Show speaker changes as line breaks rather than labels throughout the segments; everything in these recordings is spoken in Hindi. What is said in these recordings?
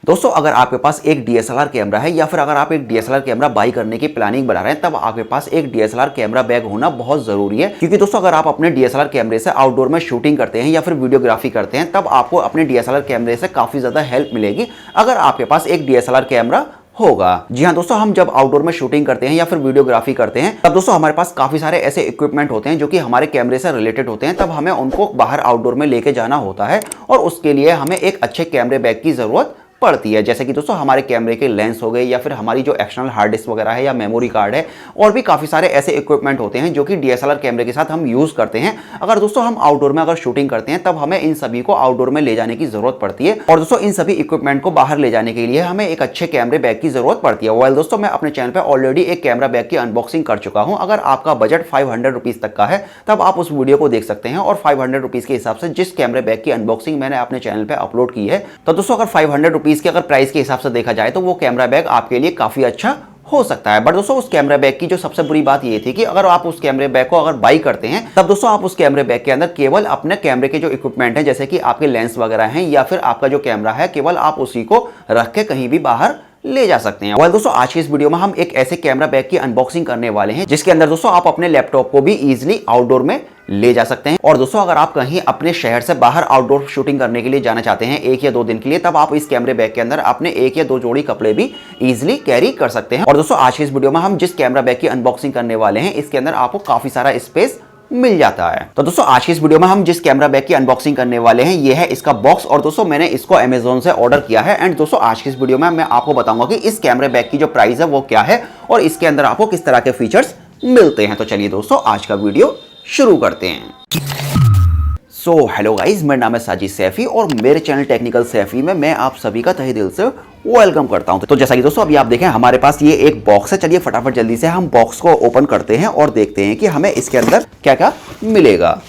दोस्तों अगर आपके पास एक DSLR कैमरा है या फिर अगर आप एक DSLR कैमरा बाई करने की प्लानिंग बना रहे हैं, तब आपके पास एक DSLR कैमरा बैग होना बहुत जरूरी है। क्योंकि दोस्तों अगर आप अपने DSLR कैमरे से आउटडोर में शूटिंग करते हैं या फिर वीडियोग्राफी करते हैं, तब आपको अपने DSLR कैमरे से काफी ज्यादा हेल्प मिलेगी अगर आपके पास एक DSLR कैमरा होगा। जी हाँ दोस्तों, हम जब आउटडोर में शूटिंग करते हैं या फिर वीडियोग्राफी करते हैं, तब दोस्तों हमारे पास काफी सारे ऐसे इक्विपमेंट होते हैं जो कि हमारे कैमरे से रिलेटेड होते हैं। तब हमें उनको बाहर आउटडोर में लेके जाना होता है और उसके लिए हमें एक अच्छे कैमरे बैग की जरूरत पड़ती है। जैसे कि दोस्तों हमारे कैमरे के लेंस हो गए या फिर हमारी जो एक्सटर्नल हार्ड डिस्क वगैरह है या मेमोरी कार्ड है, और भी काफी सारे ऐसे इक्विपमेंट होते हैं जो कि DSLR कैमरे के साथ हम यूज करते हैं। अगर दोस्तों हम आउटडोर में अगर शूटिंग करते हैं, तब हमें इन सभी को आउटडोर में ले जाने की जरूरत पड़ती है। और दोस्तों इन सभी इक्विपमेंट को बाहर ले जाने के लिए हमें एक अच्छे कैमरे बैग की जरूरत पड़ती है। वेल दोस्तों, मैं अपने चैनल पर ऑलरेडी एक कैमरा बैग की अनबॉक्सिंग कर चुका हूं। अगर आपका बजट 500 रुपीज तक का है, तब आप उस वीडियो को देख सकते हैं। और 500 रुपीज के हिसाब से जिस कैमरे बैग की अनबॉक्सिंग मैंने अपने चैनल पर अपलोड की है, तो दोस्तों अगर 500 रुपीज के अगर प्राइस के हिसाब से देखा जाए तो वो कैमरा बैग आपके लिए काफी अच्छा हो सकता है। बट दोस्तों उस कैमरा बैग की जो सबसे बुरी बात ये थी कि अगर आप उस कैमरे बैग को अगर बाई करते हैं, तब दोस्तों आप उस कैमरे बैग के अंदर केवल अपने कैमरे के जो इक्विपमेंट है, जैसे कि आपके लेंस वगैरह हैं या फिर आपका जो कैमरा है, केवल आप उसी को रख के कहीं भी बाहर ले जा सकते हैं। और दोस्तों आज की इस वीडियो में हम एक ऐसे कैमरा बैग की अनबॉक्सिंग करने वाले हैं जिसके अंदर दोस्तों आप अपने लैपटॉप को भी इजीली आउटडोर में ले जा सकते हैं। और दोस्तों अगर आप कहीं अपने शहर से बाहर आउटडोर शूटिंग करने के लिए जाना चाहते हैं 1 या 2 दिन के लिए, तब आप इस कैमरे बैग के अंदर अपने 1 या 2 जोड़ी कपड़े भी इजीली कैरी कर सकते हैं। और दोस्तों आज की इस वीडियो में हम जिस कैमरा बैग की अनबॉक्सिंग करने वाले हैं, इसके अंदर आपको काफी सारा स्पेस मिल जाता है। तो दोस्तों आज की इस वीडियो में हम जिस कैमरा बैग की अनबॉक्सिंग करने वाले हैं, ये है इसका बॉक्स। और दोस्तों मैंने इसको अमेज़न से ऑर्डर किया है। एंड दोस्तों आज की इस वीडियो में मैं आपको बताऊंगा कि इस कैमरे बैग की जो प्राइस है वो क्या है और इसके अंदर आपको किस तरह के फीचर्स मिलते हैं। तो चलिए दोस्तों आज का वीडियो शुरू करते हैं। सो हेलो गाइज, मेरा नाम है साजिद सैफी और मेरे चैनल टेक्निकल सैफी में मैं आप सभी का तहे दिल से वेलकम करता हूं। तो जैसा कि दोस्तों अभी आप देखें हमारे पास ये एक बॉक्स है। चलिए फटाफट जल्दी से हम बॉक्स को ओपन करते हैं और देखते हैं कि हमें इसके अंदर क्या क्या मिलेगा।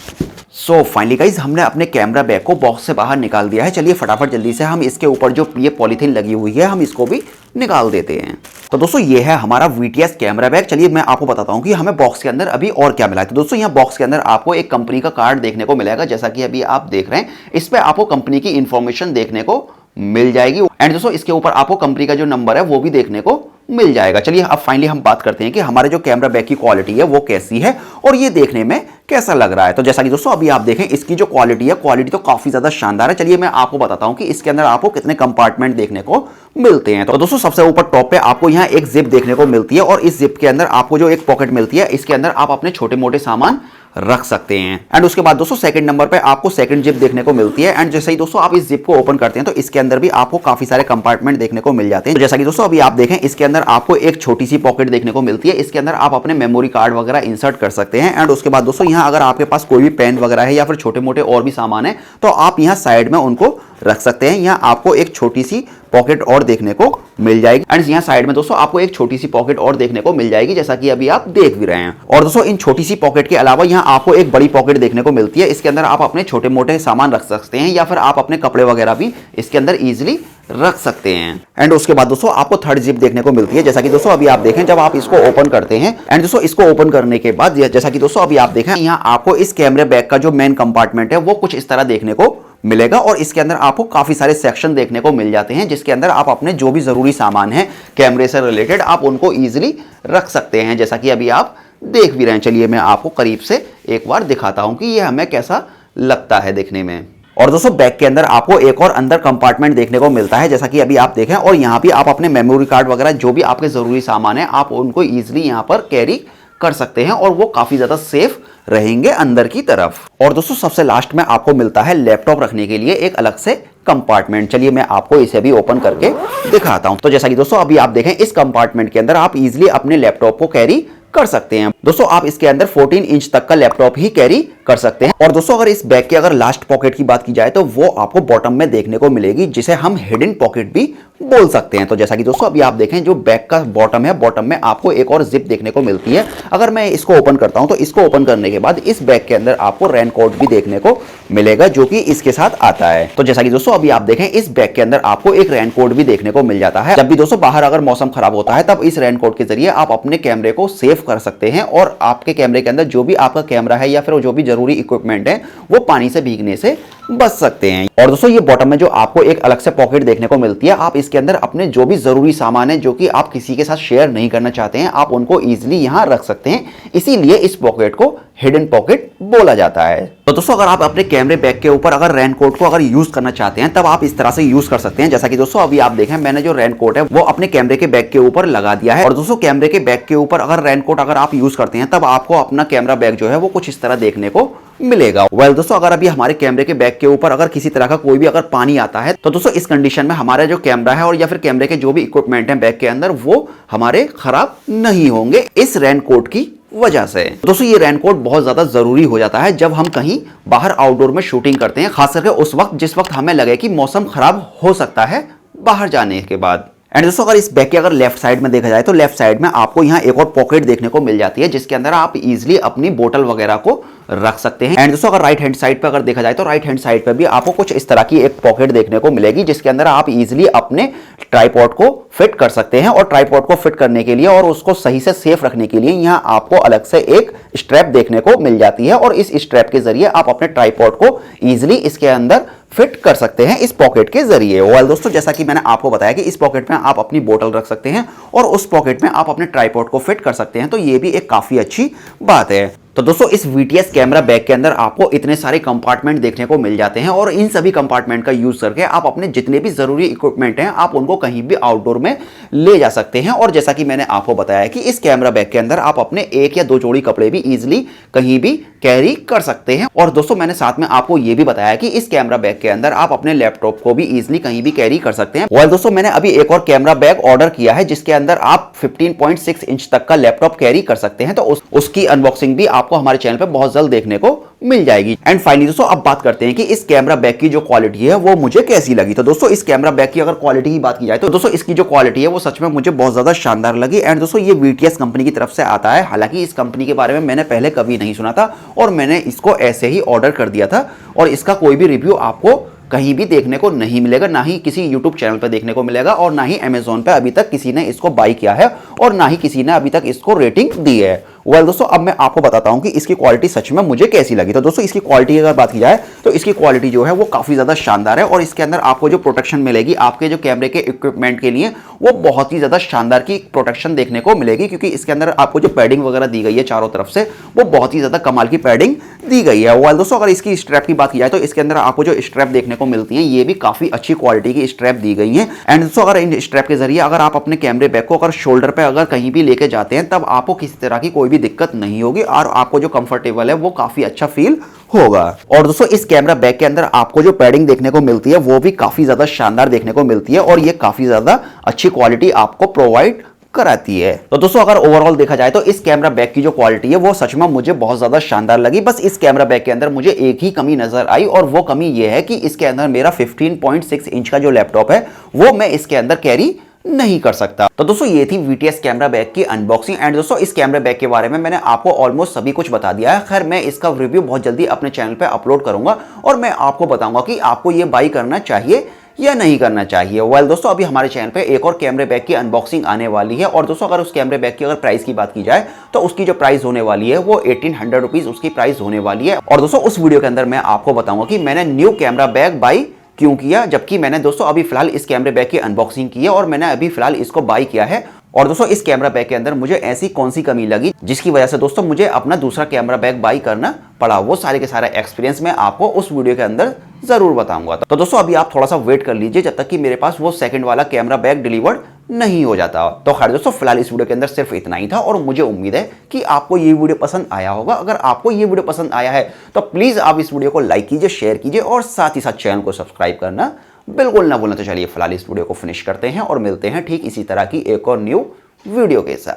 सो फाइनली गाइज हमने अपने कैमरा बैग को बॉक्स से बाहर निकाल दिया है। चलिए फटाफट जल्दी से हम इसके ऊपर जो ये पॉलीथीन लगी हुई है, हम इसको भी निकाल देते हैं। तो दोस्तों ये है हमारा VTS कैमरा बैग। चलिए मैं आपको बताता हूं कि हमें बॉक्स के अंदर अभी और क्या मिला है। तो दोस्तों यहाँ बॉक्स के अंदर आपको एक कंपनी का कार्ड देखने को मिलेगा, जैसा कि अभी आप देख रहे हैं। इस पे आपको कंपनी की इंफॉर्मेशन देखने को मिल जाएगी। एंड दोस्तों इसके ऊपर आपको कंपनी का जो नंबर है वो भी देखने को मिल जाएगा। चलिए अब फाइनली हम बात करते हैं कि हमारे जो कैमरा बैग की क्वालिटी है वो कैसी है और ये देखने में कैसा लग रहा है। तो जैसा कि दोस्तों अभी आप देखें इसकी जो क्वालिटी है, क्वालिटी तो काफी ज्यादा शानदार है। चलिए मैं आपको बताता हूं कि इसके अंदर आपको कितने कंपार्टमेंट देखने को मिलते हैं। तो दोस्तों सबसे ऊपर टॉप पे आपको यहाँ एक जिप देखने को मिलती है और इस जिप के अंदर आपको जो एक पॉकेट मिलती है, इसके अंदर आप अपने छोटे मोटे सामान रख सकते हैं। एंड उसके बाद दोस्तों सेकंड नंबर पे आपको सेकंड जिप देखने को मिलती है। एंड जैसे ही दोस्तों आप इस जिप को ओपन करते हैं तो इसके अंदर भी आपको काफी सारे कंपार्टमेंट देखने को मिल जाते हैं। तो जैसा कि दोस्तों अभी आप देखें इसके अंदर आपको एक छोटी सी पॉकेट देखने को मिलती है। इसके अंदर आप अपने मेमोरी कार्ड वगैरह इंसर्ट कर सकते हैं। एंड उसके बाद दोस्तों यहाँ अगर आपके पास कोई भी पेन वगैरह है या फिर छोटे मोटे और भी सामान है, तो आप यहाँ साइड में उनको रख सकते हैं। यहाँ आपको एक छोटी सी पॉकेट और देखने को मिल जाएगी। एंड यहाँ साइड में दोस्तों आपको एक छोटी सी पॉकेट और देखने को मिल जाएगी, जैसा कि अभी आप देख भी रहे हैं। और दोस्तों इन छोटी सी पॉकेट के अलावा यहाँ आपको एक बड़ी पॉकेट देखने को मिलती है। इसके अंदर आप अपने छोटे मोटे सामान रख सकते हैं या फिर आप अपने कपड़े वगैरह भी इसके अंदर इजिली रख सकते हैं। एंड उसके बाद दोस्तों आपको थर्ड जिप देखने को मिलती है, जैसा कि दोस्तों अभी आप देखें जब आप इसको ओपन करते हैं। एंड दोस्तों इसको ओपन करने के बाद जैसा कि दोस्तों अभी आप देखें यहाँ आपको इस कैमरे बैग का जो मेन कंपार्टमेंट है वो कुछ इस तरह देखने को मिलेगा। और इसके अंदर आपको काफी सारे सेक्शन देखने को मिल जाते हैं, जिसके अंदर आप अपने जो भी जरूरी सामान है कैमरे से रिलेटेड आप उनको इजीली रख सकते हैं, जैसा कि अभी आप देख भी रहे हैं। चलिए मैं आपको करीब से एक बार दिखाता हूं कि ये हमें कैसा लगता है देखने में। और दोस्तों बैग के अंदर आपको एक और अंदर कंपार्टमेंट देखने को मिलता है, जैसा कि अभी आप देखें। और यहाँ भी आप अपने मेमोरी कार्ड वगैरह जो भी आपके जरूरी सामान है आप उनको इजीली यहाँ पर कैरी कर सकते हैं और वो काफी ज्यादा सेफ रहेंगे अंदर की तरफ। और दोस्तों सबसे लास्ट में आपको मिलता है लैपटॉप रखने के लिए एक अलग से कंपार्टमेंट। चलिए मैं आपको इसे भी ओपन करके दिखाता हूं। तो जैसा कि दोस्तों अभी आप देखें इस कंपार्टमेंट के अंदर आप इजीली अपने लैपटॉप को कैरी कर सकते हैं। दोस्तों आप इसके अंदर 14 इंच तक का लैपटॉप ही कैरी कर सकते हैं। और दोस्तों अगर इस बैग के अगर लास्ट पॉकेट की बात की जाए तो वो आपको बॉटम में देखने को मिलेगी, जिसे हम हिडन पॉकेट भी बोल सकते हैं। तो जैसा कि दोस्तों अभी आप देखें जो बैग का बॉटम है, बॉटम में आपको एक और जिप देखने को मिलती है। अगर मैं इसको ओपन करता हूं तो इसको ओपन करने के बाद इस बैग के अंदर आपको रेनकोट भी देखने को मिलेगा, जो कि इसके साथ आता है। तो जैसा कि दोस्तों अभी आप देखें इस बैग के अंदर आपको एक रेनकोट भी देखने को मिल जाता है। जब भी दोस्तों बाहर अगर मौसम खराब होता है तब इस रेनकोट के जरिए आप अपने कैमरे को सेव कर सकते हैं और आपके कैमरे के अंदर जो भी आपका कैमरा है या फिर जो भी जरूरी इक्विपमेंट है वो पानी से भीगने से बच सकते हैं। और दोस्तों ये बॉटम में जो आपको एक अलग से पॉकेट देखने को मिलती है, आप इस इसके अंदर अपने जो भी जरूरी सामान है जो कि आप किसी के साथ शेयर नहीं करना चाहते हैं, आप उनको इजीली यहां रख सकते हैं। इसीलिए इस पॉकेट को हिडन पॉकेट बोला जाता है। तो दोस्तों अगर आप अपने कैमरे बैग के ऊपर अगर रेनकोट को अगर यूज करना चाहते हैं तब आप इस तरह से यूज कर सकते हैं। जैसा कि दोस्तों अभी आप देखें, मैंने जो रेनकोट है वो अपने कैमरे के बैग के ऊपर लगा दिया है। और दोस्तों कैमरे के बैग के ऊपर अगर रेनकोट अगर आप यूज करते हैं तब आपको अपना कैमरा बैग जो है वो कुछ इस तरह देखने को मिलेगा। वेल दोस्तों अगर अभी हमारे कैमरे के बैग के ऊपर अगर किसी तरह का कोई भी अगर पानी आता है तो दोस्तों इस कंडीशन में हमारा जो कैमरा है और या फिर कैमरे के जो भी इक्विपमेंट है बैग के अंदर वो हमारे खराब नहीं होंगे इस रेनकोट की वजह से। दोस्तों ये रेनकोट बहुत ज्यादा जरूरी हो जाता है जब हम कहीं बाहर आउटडोर में शूटिंग करते हैं, खास करके उस वक्त जिस वक्त हमें लगे कि मौसम खराब हो सकता है बाहर जाने के बाद। एंड दोस्तों अगर इस बैग के अगर लेफ्ट साइड में देखा जाए तो लेफ्ट साइड में आपको यहाँ एक और पॉकेट देखने को मिल जाती है जिसके अंदर आप इजीली अपनी बोतल वगैरह को रख सकते हैं। एंड दोस्तों अगर राइट हैंड साइड पे अगर देखा जाए तो राइट हैंड साइड पे भी आपको कुछ इस तरह की एक पॉकेट देखने को मिलेगी जिसके अंदर आप इजीली अपने ट्राइपॉड को फिट कर सकते हैं। और ट्राइपॉड को फिट करने के लिए और उसको सही से सेफ रखने के लिए यहाँ आपको अलग से एक स्ट्रैप देखने को मिल जाती है और इस स्ट्रैप के जरिए आप अपने ट्राइपॉड को इजीली इसके अंदर फिट कर सकते हैं इस पॉकेट के जरिए। वेल दोस्तों जैसा कि मैंने आपको बताया कि इस पॉकेट में आप अपनी बोतल रख सकते हैं और उस पॉकेट में आप अपने ट्राइपॉड को फिट कर सकते हैं, तो ये भी एक काफी अच्छी बात है। तो दोस्तों इस VTS कैमरा बैग के अंदर आपको इतने सारे कंपार्टमेंट देखने को मिल जाते हैं और इन सभी कंपार्टमेंट का यूज करके आप अपने जितने भी जरूरी इक्विपमेंट हैं आप उनको कहीं भी आउटडोर में ले जा सकते हैं। और जैसा कि मैंने आपको बताया कि इस कैमरा बैग के अंदर आप अपने एक या दो जोड़ी कपड़े भी इजीली कहीं भी कैरी कर सकते हैं। और दोस्तों मैंने साथ में आपको यह भी बताया कि इस कैमरा बैग के अंदर आप अपने लैपटॉप को भी इजीली कहीं भी कैरी कर सकते हैं। और दोस्तों मैंने अभी एक और कैमरा बैग ऑर्डर किया है जिसके अंदर आप 15.6 इंच तक का लैपटॉप कैरी कर सकते हैं, तो उसकी अनबॉक्सिंग भी आपको हमारे चैनल पे बहुत जल्द देखने को मिल जाएगी। एंड फाइनली दोस्तों अब बात करते हैं कि इस कैमरा बैग की जो क्वालिटी है वो मुझे कैसी लगी। तो दोस्तों इस कैमरा बैग की अगर क्वालिटी की बात की जाए तो दोस्तों इसकी जो क्वालिटी है वो सच में मुझे बहुत ज्यादा शानदार लगी। एंड दोस्तों ये VTS कंपनी की तरफ से आता है, हालांकि इस कंपनी के बारे में मैंने पहले कभी नहीं सुना था और मैंने इसको ऐसे ही ऑर्डर कर दिया था और इसका कोई भी रिव्यू आपको कहीं भी देखने को नहीं मिलेगा, ना ही किसी यूट्यूब चैनल पर देखने को मिलेगा और ना ही अमेजोन पे अभी तक किसी ने इसको बाय किया है और ना ही किसी ने अभी तक इसको रेटिंग दी है। वेल दोस्तों अब मैं आपको बताता हूं कि इसकी क्वालिटी सच में मुझे कैसी लगी। तो दोस्तों इसकी क्वालिटी की अगर बात की जाए तो इसकी क्वालिटी जो है वो काफी ज्यादा शानदार है और इसके अंदर आपको जो प्रोटेक्शन मिलेगी आपके जो कैमरे के इक्विपमेंट के लिए वो बहुत ही ज्यादा शानदार की प्रोटेक्शन देखने को मिलेगी, क्योंकि इसके अंदर आपको जो पैडिंग वगैरह दी गई है चारों तरफ से वो बहुत ही ज्यादा कमाल की पैडिंग दी गई है। वेल दोस्तों अगर इसकी स्ट्रैप की बात की जाए तो इसके अंदर आपको जो स्ट्रैप देखने को मिलती है ये भी काफी अच्छी क्वालिटी की स्ट्रैप दी गई है। एंड दोस्तों अगर इन स्ट्रैप के जरिए अगर आप अपने कैमरे बैग को अगर शोल्डर पे अगर कहीं भी लेके जाते हैं तब आपको किसी तरह की कोई भी दिक्कत नहीं होगी और आपको जो कंफर्टेबल है वो काफी अच्छा फील होगा। और दोस्तों इस कैमरा बैग के अंदर आपको जो पैडिंग देखने को मिलती है वो भी काफी ज्यादा शानदार देखने को मिलती है और ये काफी ज्यादा अच्छी क्वालिटी आपको प्रोवाइड कराती है। तो दोस्तों अगर ओवरऑल देखा जाए तो इस कैमरा बैग की जो क्वालिटी है वो सच में मुझे बहुत ज्यादा शानदार लगी। बस इस कैमरा बैग के अंदर मुझे एक ही कमी नजर आई और वो कमी ये है कि इसके अंदर मेरा 15.6 इंच का जो लैपटॉप है वो मैं इसके अंदर कैरी नहीं कर सकता। तो दोस्तों ये थी VTS कैमरा बैग की अनबॉक्सिंग। एंड दोस्तों इस कैमरा बैग के बारे में मैंने आपको ऑलमोस्ट सभी कुछ बता दिया है। खैर मैं इसका रिव्यू बहुत जल्दी अपने चैनल पे अपलोड करूंगा और मैं आपको बताऊंगा कि आपको ये बाई करना चाहिए या नहीं करना चाहिए। वेल दोस्तों अभी हमारे चैनल पे एक और कैमरे बैग की अनबॉक्सिंग आने वाली है और दोस्तों अगर उस कैमरे बैग की अगर प्राइस की बात की जाए तो उसकी जो प्राइस होने वाली है वो 1800 रुपीज उसकी प्राइस होने वाली है। और दोस्तों उस वीडियो के अंदर मैं आपको बताऊंगा कि मैंने न्यू कैमरा बैग बाई क्यों किया, जबकि मैंने दोस्तों अभी फिलहाल इस कैमरे बैग की अनबॉक्सिंग की है और मैंने अभी फिलहाल इसको बाय किया है। और दोस्तों इस कैमरा बैग के अंदर मुझे ऐसी कौन सी कमी लगी जिसकी वजह से दोस्तों मुझे अपना दूसरा कैमरा बैग बाय करना पड़ा, वो सारे के सारे एक्सपीरियंस मैं आपको उस वीडियो के अंदर जरूर बताऊंगा। तो दोस्तों अभी आप थोड़ा सा वेट कर लीजिए जब तक कि मेरे पास वो सेकंड वाला कैमरा बैग डिलीवर्ड नहीं हो जाता। तो खैर दोस्तों फिलहाल इस वीडियो के अंदर सिर्फ इतना ही था और मुझे उम्मीद है कि आपको ये वीडियो पसंद आया होगा। अगर आपको ये वीडियो पसंद आया है तो प्लीज आप इस वीडियो को लाइक कीजिए, शेयर कीजिए और साथ ही साथ चैनल को सब्सक्राइब करना बिल्कुल ना भूलना। तो चलिए फिलहाल इस वीडियो को फिनिश करते हैं और मिलते हैं ठीक इसी तरह की एक और न्यू वीडियो के साथ।